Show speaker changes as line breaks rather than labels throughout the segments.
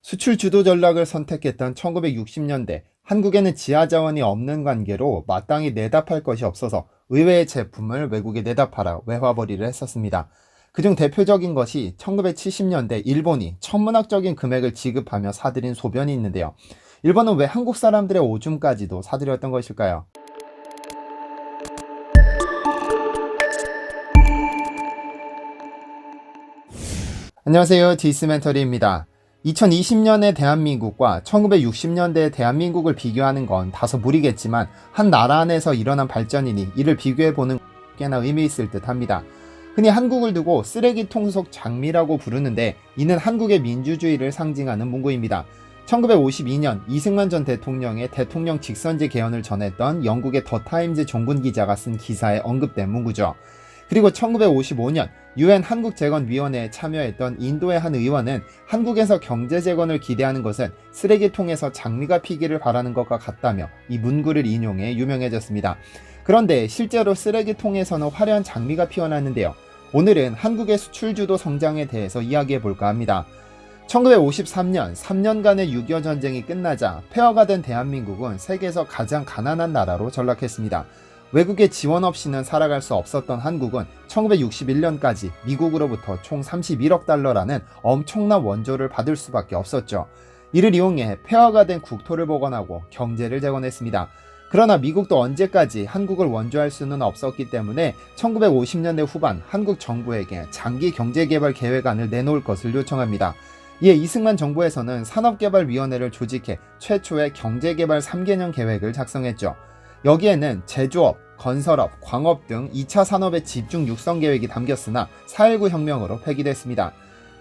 수출 주도 전략을 선택했던 1960년대, 한국에는 지하 자원이 없는 관계로 마땅히 내다 팔 것이 없어서 의외의 제품을 외국에 내다 팔아 외화벌이를 했었습니다. 그중 대표적인 것이 1970년대 일본이 천문학적인 금액을 지급하며 사들인 소변이 있는데요. 일본은 왜 한국 사람들의 오줌까지도 사들였던 것일까요? 안녕하세요, 디스멘터리입니다. 2020년의 대한민국과 1960년대의 대한민국을 비교하는 건 다소 무리겠지만 한 나라 안에서 일어난 발전이니 이를 비교해보는 꽤나 의미 있을 듯 합니다. 흔히 한국을 두고 쓰레기통 속 장미라고 부르는데 이는 한국의 민주주의를 상징하는 문구입니다. 1952년 이승만 전 대통령의 대통령 직선제 개헌을 전했던 영국의 더 타임즈 종군 기자가 쓴 기사에 언급된 문구죠. 그리고 1955년 UN 한국재건위원회에 참여했던 인도의 한 의원은 한국에서 경제재건을 기대하는 것은 쓰레기통에서 장미가 피기를 바라는 것과 같다며 이 문구를 인용해 유명해졌습니다. 그런데 실제로 쓰레기통에서는 화려한 장미가 피어났는데요. 오늘은 한국의 수출주도 성장에 대해서 이야기해볼까 합니다. 1953년 3년간의 6.25 전쟁이 끝나자 폐허가 된 대한민국은 세계에서 가장 가난한 나라로 전락했습니다. 외국의 지원 없이는 살아갈 수 없었던 한국은 1961년까지 미국으로부터 총 31억 달러라는 엄청난 원조를 받을 수밖에 없었죠. 이를 이용해 폐허가 된 국토를 복원하고 경제를 재건했습니다. 그러나 미국도 언제까지 한국을 원조할 수는 없었기 때문에 1950년대 후반 한국 정부에게 장기 경제개발 계획안을 내놓을 것을 요청합니다. 이에 이승만 정부에서는 산업개발위원회를 조직해 최초의 경제개발 3개년 계획을 작성했죠. 여기에는 제조업, 건설업, 광업 등 2차 산업의 집중 육성 계획이 담겼으나 4.19 혁명으로 폐기됐습니다.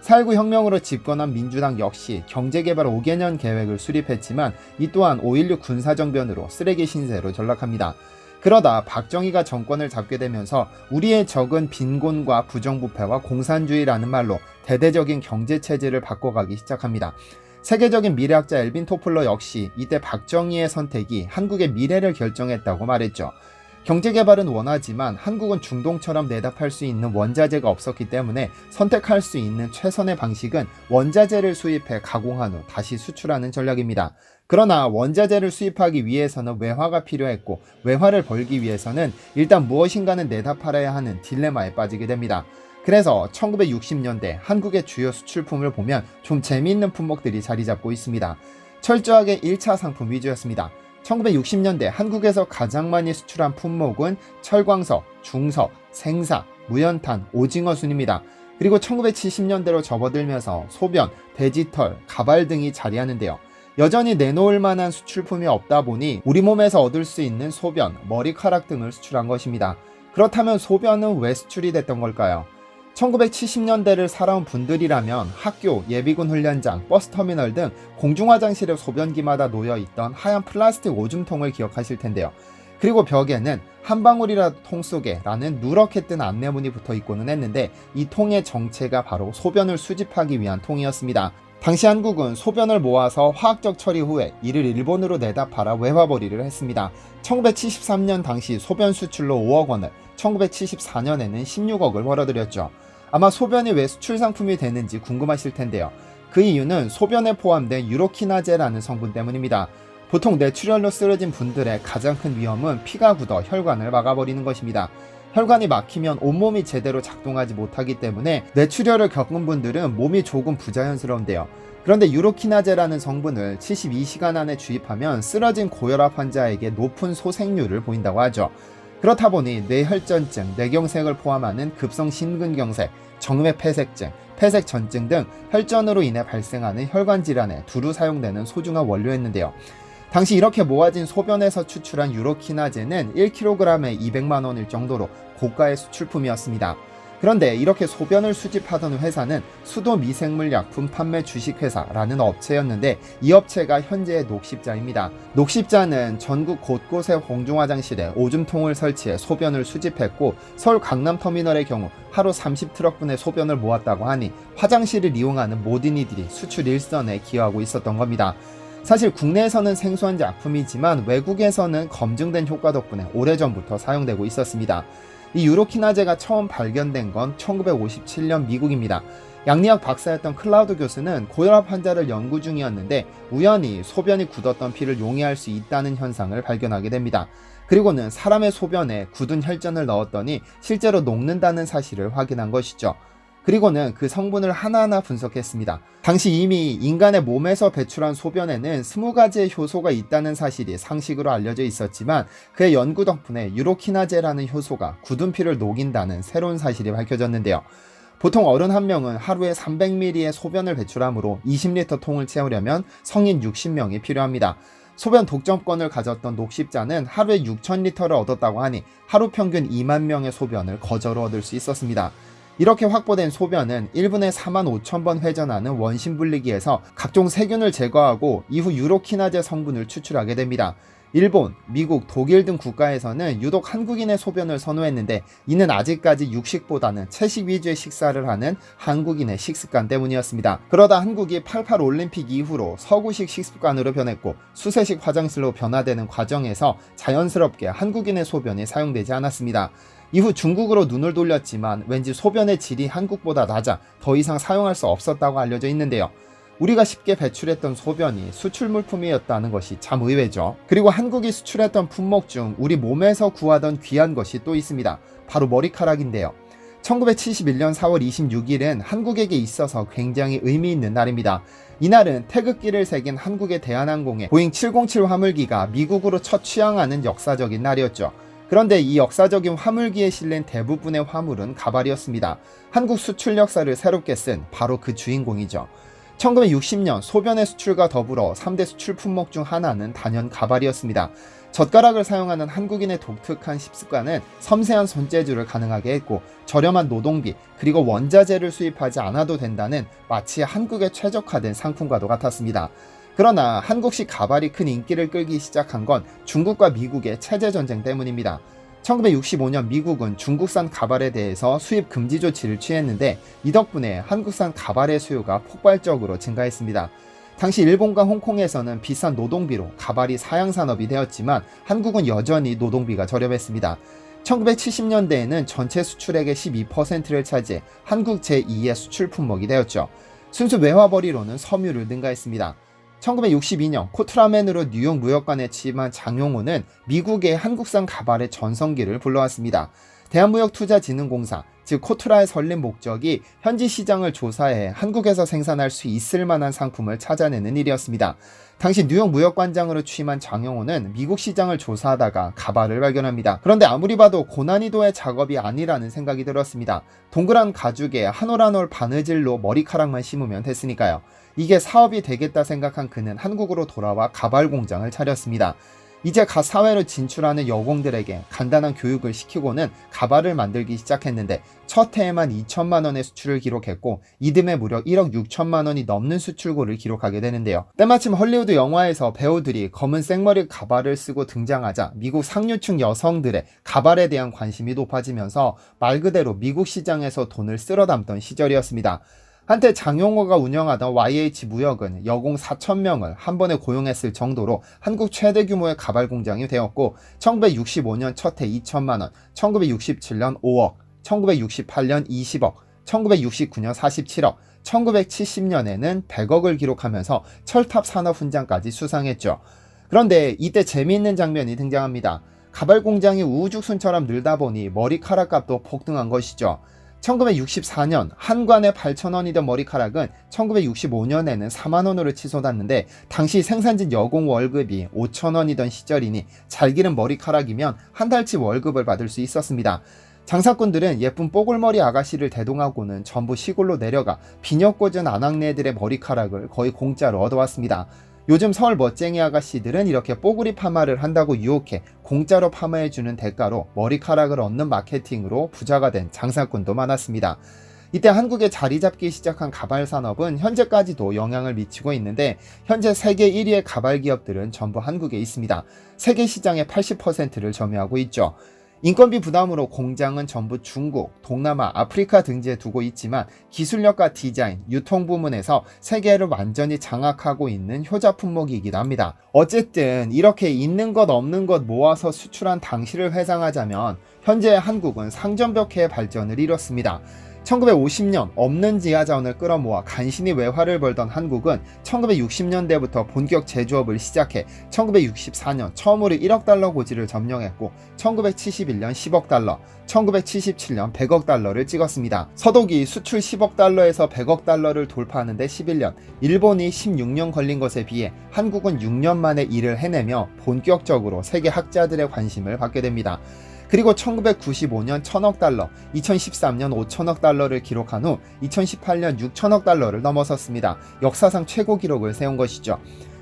4.19 혁명으로 집권한 민주당 역시 경제개발 5개년 계획을 수립했지만 이 또한 5.16 군사정변으로 쓰레기 신세로 전락합니다. 그러다 박정희가 정권을 잡게 되면서 우리의 적은 빈곤과 부정부패와 공산주의라는 말로 대대적인 경제체제를 바꿔가기 시작합니다. 세계적인 미래학자 엘빈 토플러 역시 이때 박정희의 선택이 한국의 미래를 결정했다고 말했죠. 경제개발은 원하지만 한국은 중동처럼 내다 팔 수 있는 원자재가 없었기 때문에 선택할 수 있는 최선의 방식은 원자재를 수입해 가공한 후 다시 수출하는 전략입니다. 그러나 원자재를 수입하기 위해서는 외화가 필요했고 외화를 벌기 위해서는 일단 무엇인가는 내다 팔아야 하는 딜레마에 빠지게 됩니다. 그래서 1960년대 한국의 주요 수출품을 보면 좀 재미있는 품목들이 자리 잡고 있습니다. 철저하게 1차 상품 위주였습니다. 1960년대 한국에서 가장 많이 수출한 품목은 철광석, 중석, 생사, 무연탄, 오징어 순입니다. 그리고 1970년대로 접어들면서 소변, 돼지털, 가발 등이 자리하는데요. 여전히 내놓을 만한 수출품이 없다 보니 우리 몸에서 얻을 수 있는 소변, 머리카락 등을 수출한 것입니다. 그렇다면 소변은 왜 수출이 됐던 걸까요? 1970년대를 살아온 분들이라면 학교, 예비군 훈련장, 버스터미널 등 공중화장실의 소변기마다 놓여있던 하얀 플라스틱 오줌통을 기억하실 텐데요. 그리고 벽에는 한 방울이라도 통 속에 라는 누렇게 뜬 안내문이 붙어 있고는 했는데 이 통의 정체가 바로 소변을 수집하기 위한 통이었습니다. 당시 한국은 소변을 모아서 화학적 처리 후에 이를 일본으로 내다 팔아 외화벌이를 했습니다. 1973년 당시 소변 수출로 5억 원을, 1974년에는 16억을 벌어들였죠. 아마 소변이 왜 수출 상품이 되는지 궁금하실 텐데요. 그 이유는 소변에 포함된 유로키나제라는 성분 때문입니다. 보통 뇌출혈로 쓰러진 분들의 가장 큰 위험은 피가 굳어 혈관을 막아버리는 것입니다. 혈관이 막히면 온몸이 제대로 작동하지 못하기 때문에 뇌출혈을 겪은 분들은 몸이 조금 부자연스러운데요. 그런데 유로키나제라는 성분을 72시간 안에 주입하면 쓰러진 고혈압 환자에게 높은 소생률을 보인다고 하죠. 그렇다 보니 뇌혈전증, 뇌경색을 포함하는 급성 심근경색, 정맥폐색증, 폐색전증 등 혈전으로 인해 발생하는 혈관 질환에 두루 사용되는 소중한 원료였는데요. 당시 이렇게 모아진 소변에서 추출한 유로키나제는 1kg에 200만 원일 정도로 고가의 수출품이었습니다. 그런데 이렇게 소변을 수집하던 회사는 수도미생물약품 판매 주식회사라는 업체였는데 이 업체가 현재의 녹십자입니다. 녹십자는 전국 곳곳의 공중화장실에 오줌통을 설치해 소변을 수집했고 서울 강남터미널의 경우 하루 30트럭분의 소변을 모았다고 하니 화장실을 이용하는 모든 이들이 수출 일선에 기여하고 있었던 겁니다. 사실 국내에서는 생소한 제품이지만 외국에서는 검증된 효과 덕분에 오래전부터 사용되고 있었습니다. 이 유로키나제가 처음 발견된 건 1957년 미국입니다. 양리학 박사였던 클라우드 교수는 고혈압 환자를 연구 중이었는데 우연히 소변이 굳었던 피를 용이할 수 있다는 현상을 발견하게 됩니다. 그리고는 사람의 소변에 굳은 혈전을 넣었더니 실제로 녹는다는 사실을 확인한 것이죠. 그리고는 그 성분을 하나하나 분석했습니다. 당시 이미 인간의 몸에서 배출한 소변에는 20가지의 효소가 있다는 사실이 상식으로 알려져 있었지만 그의 연구 덕분에 유로키나제라는 효소가 굳은 피를 녹인다는 새로운 사실이 밝혀졌는데요. 보통 어른 한 명은 하루에 300ml의 소변을 배출하므로 20리터 통을 채우려면 성인 60명이 필요합니다. 소변 독점권을 가졌던 녹십자는 하루에 6,000리터를 얻었다고 하니 하루 평균 2만 명의 소변을 거저로 얻을 수 있었습니다. 이렇게 확보된 소변은 1분에 45,000번 회전하는 원심분리기에서 각종 세균을 제거하고 이후 유로키나제 성분을 추출하게 됩니다. 일본, 미국, 독일 등 국가에서는 유독 한국인의 소변을 선호했는데 이는 아직까지 육식보다는 채식 위주의 식사를 하는 한국인의 식습관 때문이었습니다. 그러다 한국이 88 올림픽 이후로 서구식 식습관으로 변했고 수세식 화장실로 변화되는 과정에서 자연스럽게 한국인의 소변이 사용되지 않았습니다. 이후 중국으로 눈을 돌렸지만 왠지 소변의 질이 한국보다 낮아 더 이상 사용할 수 없었다고 알려져 있는데요. 우리가 쉽게 배출했던 소변이 수출 물품이었다는 것이 참 의외죠. 그리고 한국이 수출했던 품목 중 우리 몸에서 구하던 귀한 것이 또 있습니다. 바로 머리카락인데요. 1971년 4월 26일은 한국에게 있어서 굉장히 의미 있는 날입니다. 이날은 태극기를 새긴 한국의 대한항공의 보잉 707 화물기가 미국으로 첫 취항하는 역사적인 날이었죠. 그런데 이 역사적인 화물기에 실린 대부분의 화물은 가발이었습니다. 한국 수출 역사를 새롭게 쓴 바로 그 주인공이죠. 1960년 소변의 수출과 더불어 3대 수출 품목 중 하나는 단연 가발이었습니다. 젓가락을 사용하는 한국인의 독특한 식습관은 섬세한 손재주를 가능하게 했고 저렴한 노동비 그리고 원자재를 수입하지 않아도 된다는 마치 한국에 최적화된 상품과도 같았습니다. 그러나 한국식 가발이 큰 인기를 끌기 시작한 건 중국과 미국의 체제전쟁 때문입니다. 1965년 미국은 중국산 가발에 대해서 수입 금지 조치를 취했는데 이 덕분에 한국산 가발의 수요가 폭발적으로 증가했습니다. 당시 일본과 홍콩에서는 비싼 노동비로 가발이 사양산업이 되었지만 한국은 여전히 노동비가 저렴했습니다. 1970년대에는 전체 수출액의 12%를 차지해 한국 제2의 수출 품목이 되었죠. 순수 외화벌이로는 섬유를 능가했습니다. 1962년 코트라맨으로 뉴욕 무역관에 취임한 장용호는 미국의 한국산 가발의 전성기를 불러왔습니다. 대한무역투자진흥공사, 즉 코트라의 설립 목적이 현지 시장을 조사해 한국에서 생산할 수 있을 만한 상품을 찾아내는 일이었습니다. 당시 뉴욕 무역관장으로 취임한 장용호는 미국 시장을 조사하다가 가발을 발견합니다. 그런데 아무리 봐도 고난이도의 작업이 아니라는 생각이 들었습니다. 동그란 가죽에 한 올 한 올 바느질로 머리카락만 심으면 됐으니까요. 이게 사업이 되겠다 생각한 그는 한국으로 돌아와 가발 공장을 차렸습니다. 이제 갓 사회로 진출하는 여공들에게 간단한 교육을 시키고는 가발을 만들기 시작했는데 첫 해에만 2천만 원의 수출을 기록했고 이듬해 무려 1억 6천만 원이 넘는 수출고를 기록하게 되는데요. 때마침 헐리우드 영화에서 배우들이 검은 생머리 가발을 쓰고 등장하자 미국 상류층 여성들의 가발에 대한 관심이 높아지면서 말 그대로 미국 시장에서 돈을 쓸어 담던 시절이었습니다. 한때 장용호가 운영하던 YH 무역은 여공 4,000명을 한 번에 고용했을 정도로 한국 최대 규모의 가발 공장이 되었고 1965년 첫 해 2천만 원, 1967년 5억, 1968년 20억, 1969년 47억, 1970년에는 100억을 기록하면서 철탑 산업 훈장까지 수상했죠. 그런데 이때 재미있는 장면이 등장합니다. 가발 공장이 우후죽순처럼 늘다 보니 머리카락 값도 폭등한 것이죠. 1964년 한 관에 8,000원이던 머리카락은 1965년에는 4만원으로 치솟았는데 당시 생산진 여공 월급이 5,000원이던 시절이니 잘 기른 머리카락이면 한 달치 월급을 받을 수 있었습니다. 장사꾼들은 예쁜 뽀글머리 아가씨를 대동하고는 전부 시골로 내려가 비녀 꽂은 아낙네들의 머리카락을 거의 공짜로 얻어왔습니다. 요즘 서울 멋쟁이 아가씨들은 이렇게 뽀글이 파마를 한다고 유혹해 공짜로 파마해주는 대가로 머리카락을 얻는 마케팅으로 부자가 된 장사꾼도 많았습니다. 이때 한국에 자리 잡기 시작한 가발 산업은 현재까지도 영향을 미치고 있는데 현재 세계 1위의 가발 기업들은 전부 한국에 있습니다. 세계 시장의 80%를 점유하고 있죠. 인건비 부담으로 공장은 전부 중국, 동남아, 아프리카 등지에 두고 있지만 기술력과 디자인, 유통 부문에서 세계를 완전히 장악하고 있는 효자 품목이기도 합니다. 어쨌든 이렇게 있는 것 없는 것 모아서 수출한 당시를 회상하자면 현재 한국은 상점벽해의 발전을 이뤘습니다. 1950년 없는 지하자원을 끌어모아 간신히 외화를 벌던 한국은 1960년대부터 본격 제조업을 시작해 1964년 처음으로 1억 달러 고지를 점령했고 1971년 10억 달러, 1977년 100억 달러를 찍었습니다. 서독이 수출 10억 달러에서 100억 달러를 돌파하는데 11년, 일본이 16년 걸린 것에 비해 한국은 6년 만에 이를 해내며 본격적으로 세계 학자들의 관심을 받게 됩니다. 그리고 1995년 1000억 달러, 2013년 5천억 달러를 기록한 후 2018년 6천억 달러를 넘어섰습니다. 역사상 최고 기록을 세운 것이죠.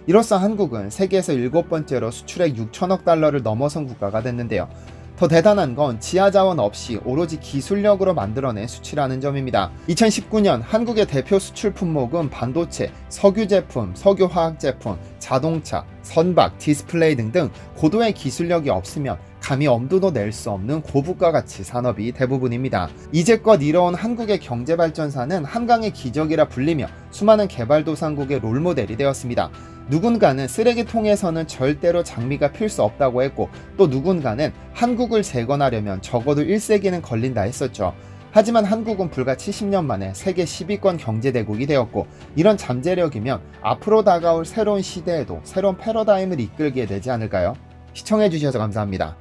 이로써 한국은 세계에서 7번째로 수출액 6천억 달러를 넘어선 국가가 됐는데요. 더 대단한 건 지하자원 없이 오로지 기술력으로 만들어낸 수치라는 점입니다. 2019년 한국의 대표 수출 품목은 반도체, 석유 제품, 석유 화학 제품, 자동차, 선박, 디스플레이 등등 고도의 기술력이 없으면 감히 엄두도 낼 수 없는 고부가 가치 산업이 대부분입니다. 이제껏 이뤄온 한국의 경제발전사는 한강의 기적이라 불리며 수많은 개발도상국의 롤모델이 되었습니다. 누군가는 쓰레기통에서는 절대로 장미가 필 수 없다고 했고, 또 누군가는 한국을 재건하려면 적어도 1세기는 걸린다 했었죠. 하지만 한국은 불과 70년 만에 세계 10위권 경제대국이 되었고, 이런 잠재력이면 앞으로 다가올 새로운 시대에도 새로운 패러다임을 이끌게 되지 않을까요? 시청해주셔서 감사합니다.